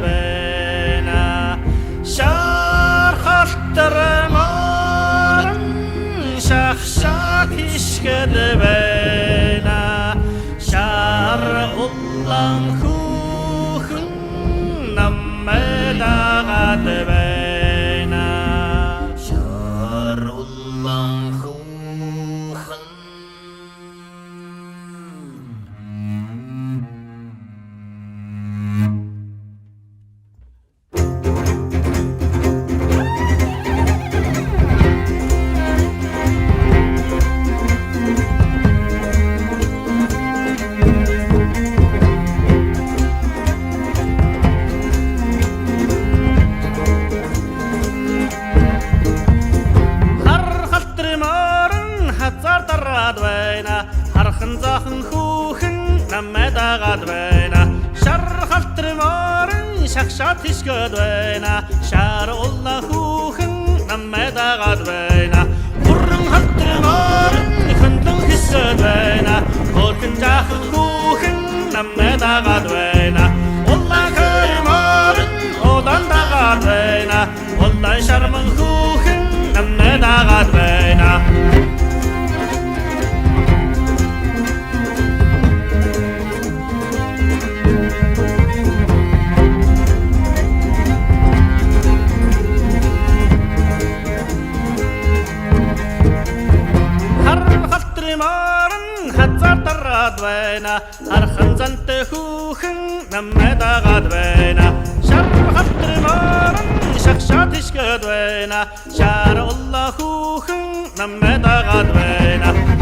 байна шархалтар морон шахшат хишгэл байна шар улаан хүүхэн намайдагад байна шар улаан хархан захан хүүхэн намайдагад байна шархалтар морон шахшат хишгэд байна шар улаан хүүхэн намайдагад байна хуран халтар морон хөндлөн хисэд байна хөрхэн захан хүүхэн намайдагад байна улаан хөр морон улаандагад байна улаан шарман хүүхэн намайдагад байна байна хархан зантай хүүхэн намайдагад байна шархалтар морон шахшат хишгэд байна шар улаан хүүхэн намайдагад байна